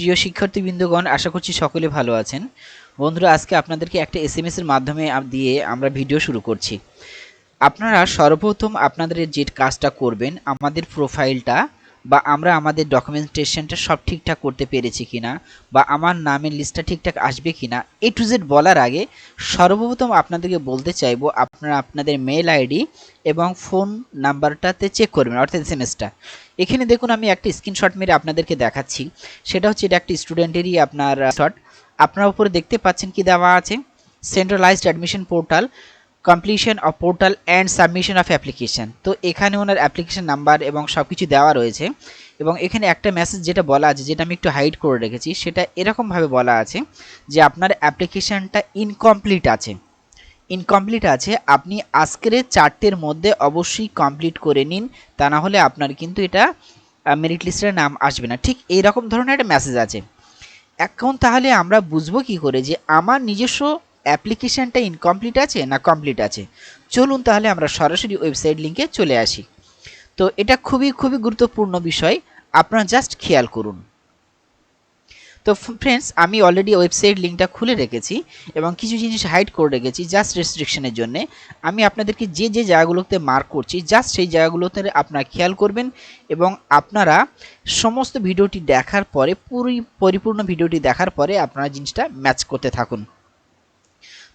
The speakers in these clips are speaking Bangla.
প্রিয় শিক্ষার্থীবৃন্দগণ, আশা করছি সকলে ভালো আছেন। বন্ধুরা, আজকে আপনাদেরকে একটা এসএমএস এর মাধ্যমে দিয়ে আমরা ভিডিও শুরু করছি। আপনারা সর্বপ্রথম আপনাদের যে কাজটা করবেন, আমাদের প্রোফাইলটা বা আমরা আমাদের ডকুমেন্টেশনটা সব ঠিকঠাক করতে পেরেছি কিনা বা আমার নামের লিস্টটা ঠিকঠাক আসবে কিনা A to Z বলার আগে সর্বপ্রথম আপনাদেরকে বলতে চাইবো, আপনারা আপনাদের মেল আইডি এবং ফোন নাম্বারটাতে চেক করবেন, অর্থাৎ এসএমএসটা। এখানে দেখুন, আমি একটা স্ক্রিনশট মেরে আপনাদেরকে দেখাচ্ছি। সেটা হচ্ছে, এটা একটা স্টুডেন্টেরই আপনার শট। আপনারা উপরে দেখতে পাচ্ছেন কি দেওয়া আছে, centralised admission portal, completion of portal and submission of application. তো এখানে ওনার অ্যাপ্লিকেশন নাম্বার এবং সব কিছু দেওয়া রয়েছে। এবং এখানে একটা মেসেজ যেটা বলা আছে, যেটা আমি একটু হাইড করে রেখেছি, সেটা এরকমভাবে বলা আছে যে আপনার অ্যাপ্লিকেশানটা ইনকমপ্লিট আছে। আপনি আজকের 4টের মধ্যে অবশ্যই কমপ্লিট করে নিন, তা না হলে আপনার কিন্তু এটা মেরিট লিস্টের নাম আসবে না। ঠিক এইরকম ধরনের একটা মেসেজ আছে। এখন তাহলে আমরা বুঝবো কি করে যে আমার নিজস্ব অ্যাপ্লিকেশানটা ইনকমপ্লিট আছে না কমপ্লিট আছে? চলুন তাহলে আমরা সরাসরি ওয়েবসাইট লিঙ্কে চলে আসি। তো এটা খুবই গুরুত্বপূর্ণ বিষয়, আপনারা জাস্ট খেয়াল করুন। তো ফ্রেন্ডস, আমি অলরেডি ওয়েবসাইট লিঙ্কটা খুলে রেখেছি এবং কিছু জিনিস হাইড করে রেখেছি জাস্ট রেস্ট্রিকশনের জন্য। আমি আপনাদেরকে যে জায়গাগুলোতে মার্ক করছি, জাস্ট সেই জায়গাগুলোতে আপনারা খেয়াল করবেন এবং আপনারা সমস্ত ভিডিওটি দেখার পরে, পরিপূর্ণ ভিডিওটি দেখার পরে আপনারা জিনিসটা ম্যাচ করতে থাকুন।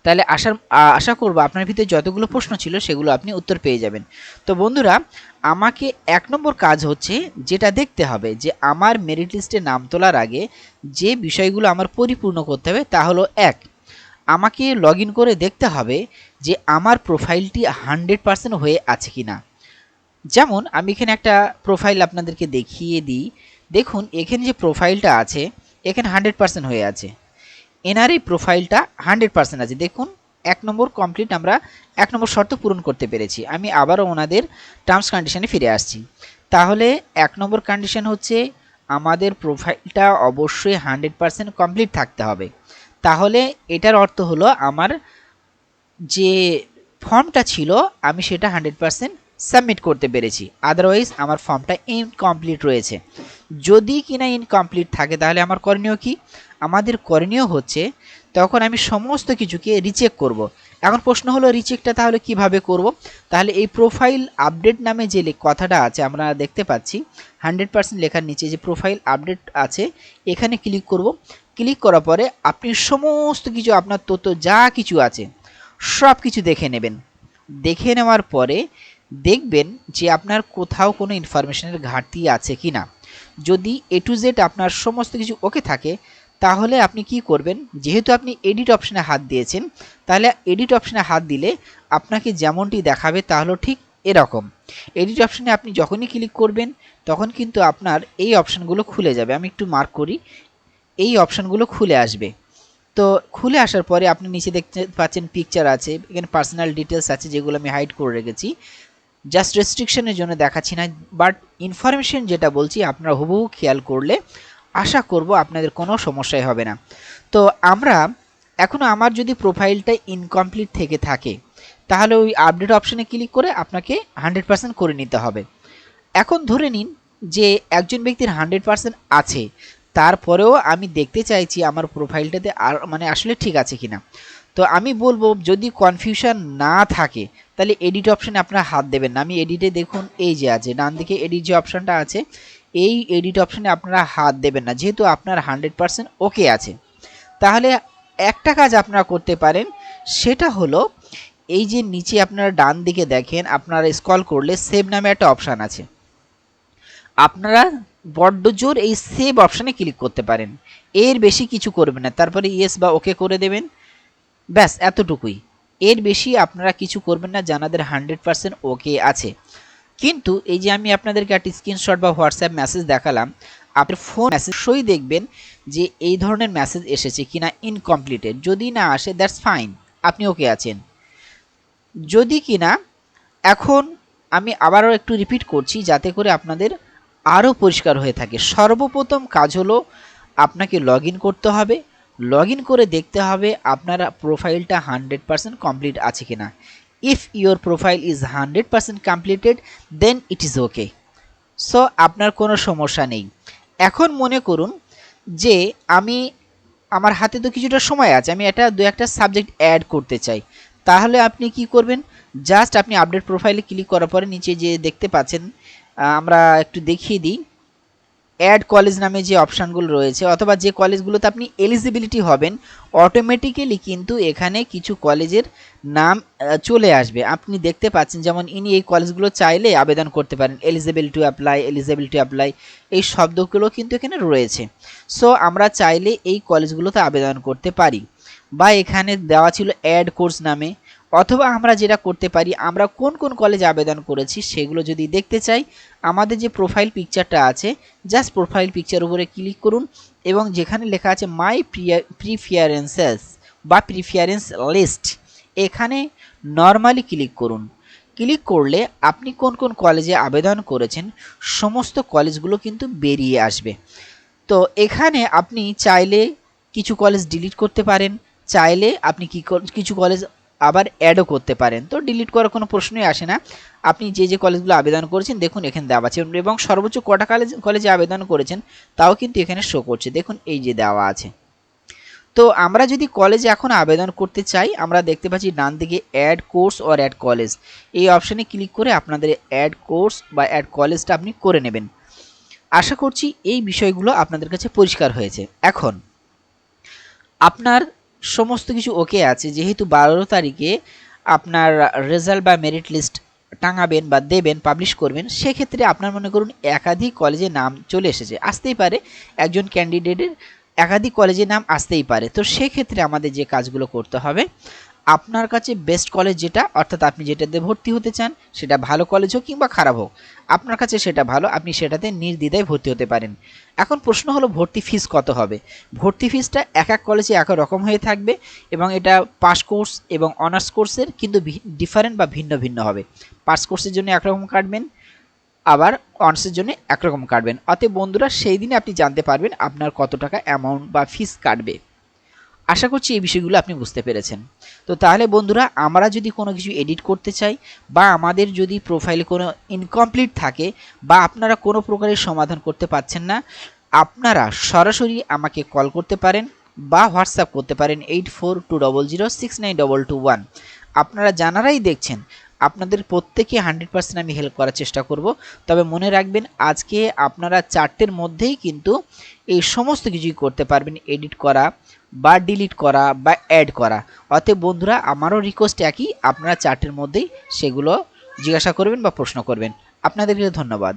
তাহলে আশা করব আপনার ভিতরে যতগুলো প্রশ্ন ছিল সেগুলো আপনি উত্তর পেয়ে যাবেন। তো বন্ধুরা, আমাকে 1 নম্বর কাজ হচ্ছে যেটা দেখতে হবে যে আমার মেরিট লিস্টে নাম তোলার আগে যে বিষয়গুলো আমার পরিপূর্ণ করতে হবে তা হলো, 1, আমাকে লগ ইন করে দেখতে হবে যে আমার প্রোফাইলটি 100% হয়ে আছে কিনা। যেমন আমি এখানে একটা প্রোফাইল আপনাদেরকে দেখিয়ে দিই। দেখুন, এখানে যে প্রোফাইলটা আছে এখানে 100% হয়ে আছে। এনার এই প্রোফাইলটা 100% আছে। দেখুন, 1 নম্বর কমপ্লিট, আমরা 1 নম্বর শর্ত পূরণ করতে পেরেছি। আমি আবারও ওনাদের টার্মস কন্ডিশনে ফিরে আসছি। তাহলে 1 নম্বর কন্ডিশন হচ্ছে আমাদের প্রোফাইলটা অবশ্যই 100% কমপ্লিট থাকতে হবে। তাহলে এটার অর্থ হলো আমার যে ফর্মটা ছিল আমি সেটা 100% সাবমিট করতে পেরেছি, আদারওয়াইজ আমার ফর্মটা ইনকমপ্লিট রয়েছে। যদি কিনা ইনকমপ্লিট থাকে তাহলে আমার করণীয় কি? আমাদের করণীয় হচ্ছে তখন আমি সমস্ত কিছুকে রিচেক করব। এখন প্রশ্ন হলো, রিচেকটা তাহলে কিভাবে করব? তাহলে এই প্রোফাইল আপডেট নামে যে কথাটা আছে আমরা দেখতে পাচ্ছি 100% লেখার নিচে যে প্রোফাইল আপডেট আছে, এখানে ক্লিক করব। ক্লিক করার পরে আপনি সমস্ত কিছু, আপনার তথ্য যা কিছু আছে সব কিছু দেখে নেবেন। দেখে নেওয়ার পরে দেখবেন যে আপনার কোথাও কোনো ইনফরমেশনের ঘাটতি আছে কি না। যদি A to Z আপনার সমস্ত কিছু ওকে থাকে তাহলে আপনি কি করবেন, যেহেতু আপনি এডিট অপশানে হাত দিয়েছেন, তাহলে এডিট অপশানে হাত দিলে আপনাকে যেমনটি দেখাবে তা হলো ঠিক এরকম। এডিট অপশানে আপনি যখনই ক্লিক করবেন তখন কিন্তু আপনার এই অপশানগুলো খুলে যাবে। আমি একটু মার্ক করি, এই অপশানগুলো খুলে আসবে। তো খুলে আসার পরে আপনি নিচে দেখতে পাচ্ছেন পিকচার আছে, এখানে পার্সোনাল ডিটেলস আছে যেগুলো আমি হাইড করে রেখেছি, জাস্ট রেস্ট্রিকশনের জন্য দেখাচ্ছি না, বাট ইনফরমেশন যেটা বলছি আপনারা হুবহু খেয়াল করলে আশা করব আপনাদের কোনো সমস্যাই হবে না। তো আমরা এখনও, আমার যদি প্রোফাইলটা ইনকমপ্লিট থেকে থাকে তাহলে ওই আপডেট অপশানে ক্লিক করে আপনাকে 100% করে নিতে হবে। এখন ধরে নিন যে একজন ব্যক্তির 100% আছে, তারপরেও আমি দেখতে চাইছি আমার প্রোফাইলটাতে আর আসলে ঠিক আছে কিনা। তো আমি বলবো, যদি কনফিউশন না থাকে তাহলে এডিট অপশানে আপনারা হাত দেবেন না। আমি এডিটে দেখুন, এই যে আছে ডান দিকে এডিট যে অপশানটা আছে, এই এডিট অপশানে আপনারা হাত দেবেন না, যেহেতু আপনার 100% ওকে আছে। তাহলে একটা কাজ আপনারা করতে পারেন, সেটা হলো এই যে নিচে আপনারা ডান দিকে দেখেন, আপনারা স্ক্রল করলে সেভ নামে একটা অপশান আছে, আপনারা বড্ড জোর এই সেভ অপশানে ক্লিক করতে পারেন। এর বেশি কিছু করবেন না, তারপরে ইয়েস বা ওকে করে দেবেন, ব্যাস এতটুকুই। এর বেশি আপনারা কিছু করবেন না যাদের 100% ওকে আছে। কিন্তু এই যে আমি আপনাদেরকে একটা স্ক্রিনশট বা হোয়াটসঅ্যাপ মেসেজ দেখালাম, আপনার ফোন মেসেজই দেখবেন যে এই ধরনের মেসেজ এসেছে কিনা ইনকমপ্লিটেড। যদি না আসে দ্যাটস ফাইন, আপনি ওকে আছেন। যদি কিনা, এখন আমি আবারও একটু রিপিট করছি যাতে করে আপনাদের আরও পরিষ্কার হয়ে থাকে। সর্বপ্রথম কাজ হলো আপনাকে লগ ইন করতে হবে। লগ ইন করে দেখতে হবে আপনার প্রোফাইলটা 100% কমপ্লিট আছে কিনা। If your profile is 100% completed then it is okay. So আপনার কোনো সমস্যা নেই। এখন মনে করুন যে আমি আমার হাতে তো কিছুটা সময় আছে, আমি এটা দু একটা সাবজেক্ট অ্যাড করতে চাই, তাহলে আপনি কি করবেন, জাস্ট আপনি আপডেট প্রোফাইলে ক্লিক করার পরে নিচে যে দেখতে পাচ্ছেন, আমরা একটু দেখিয়ে দিই, অ্যাড কলেজ নামে যে অপশানগুলো রয়েছে অথবা যে কলেজগুলোতে আপনি এলিজিবিলিটি হবেন, অটোমেটিক্যালি কিন্তু এখানে কিছু কলেজের নাম চলে আসবে। আপনি দেখতে পাচ্ছেন যেমন ইনি এই কলেজগুলো চাইলে আবেদন করতে পারেন, eligible to apply, eligible to apply, এই শব্দগুলো কিন্তু এখানে রয়েছে। সো আমরা চাইলে এই কলেজগুলোতে আবেদন করতে পারি, বা এখানে দেওয়া ছিল অ্যাড কোর্স নামে। অথবা আমরা যেটা করতে পারি, আমরা কোন কোন কলেজে আবেদন করেছি সেগুলো যদি দেখতে চাই, আমাদের যে প্রোফাইল পিকচারটা আছে, জাস্ট প্রোফাইল পিকচার উপরে ক্লিক করুন এবং যেখানে লেখা আছে মাই প্রিফারেন্সেস বা প্রিফারেন্স লিস্ট, এখানে নর্মালি ক্লিক করুন। ক্লিক করলে আপনি কোন কোন কলেজে আবেদন করেছেন সমস্ত কলেজগুলো কিন্তু বেরিয়ে আসবে। তো এখানে আপনি চাইলে কিছু কলেজ ডিলিট করতে পারেন, চাইলে আপনি কিছু কলেজ আবার অ্যাডও করতে পারেন। তো ডিলিট করার কোনো প্রশ্নই আসে না। আপনি যে যে কলেজগুলো আবেদন করেছেন দেখুন এখানে দেওয়া আছে, এবং সর্বোচ্চ কটা কলেজে আবেদন করেছেন তাও কিন্তু এখানে শো করছে, দেখুন এই যে দেওয়া আছে। তো আমরা যদি কলেজে এখন আবেদন করতে চাই, আমরা দেখতে পাচ্ছি ডান দিকে add course or add college, এই অপশানে ক্লিক করে আপনাদের অ্যাড কোর্স বা অ্যাড কলেজটা আপনি করে নেবেন। আশা করছি এই বিষয়গুলো আপনাদের কাছে পরিষ্কার হয়েছে। এখন আপনার সমস্ত কিছু ওকে আছে, যেহেতু 12 তারিখে আপনার রেজাল্ট বা মেরিট লিস্ট টাঙাবেন বা দেবেন, পাবলিশ করবেন, সেক্ষেত্রে আপনার মনে করুন একাধিক কলেজে নাম চলে এসেছে, আসতেই পারে একজন ক্যান্ডিডেটের একাধিক কলেজে নাম আসতেই পারে। তো সেক্ষেত্রে আমাদের যে কাজগুলো করতে হবে, আপনার কাছে বেস্ট কলেজ যেটা, অর্থাৎ আপনি যেটাতে ভর্তি হতে চান, সেটা ভালো কলেজ হোক কিংবা খারাপ হোক, আপনার কাছে সেটা ভালো, আপনি সেটাতে নির্দ্বিধায় ভর্তি হতে পারেন। এখন প্রশ্ন হলো ভর্তি ফিস কত হবে। ভর্তি ফিসটা এক এক কলেজে এক রকম হয়ে থাকবে, এবং এটা পাস কোর্স এবং অনার্স কোর্সের কিন্তু ডিফারেন্ট বা ভিন্ন ভিন্ন হবে। পাস কোর্সের জন্য একরকম কাটবেন, আবার অনার্সের জন্য একরকম কাটবেন। অতএব বন্ধুরা, সেই দিনে আপনি জানতে পারবেন আপনার কত টাকা অ্যামাউন্ট বা ফিস কাটবে। আশা করছি এই বিষয়গুলো আপনি বুঝতে পেরেছেন। তো তাহলে বন্ধুরা, আমরা যদি কোনো কিছু এডিট করতে চাই, বা আমাদের যদি প্রোফাইলে কোনো ইনকমপ্লিট থাকে, বা আপনারা কোনো প্রকারের সমাধান করতে পারছেন না, আপনারা সরাসরি আমাকে কল করতে পারেন বা হোয়াটসঅ্যাপ করতে পারেন 8420069221। আপনারা যারাই দেখছেন, আপনাদের প্রত্যেকে 100% আমি হেল্প করার চেষ্টা করব। তবে মনে রাখবেন, আজকে আপনারা 4টের মধ্যেই কিন্তু এই সমস্ত কিছুই করতে পারবেন, এডিট করা বা ডিলিট করা বা অ্যাড করা। অতএব বন্ধুরা, আমারও রিকোয়েস্ট একই, আপনারা 4টের মধ্যেই সেগুলো জিজ্ঞাসা করবেন বা প্রশ্ন করবেন। আপনাদেরকে ধন্যবাদ।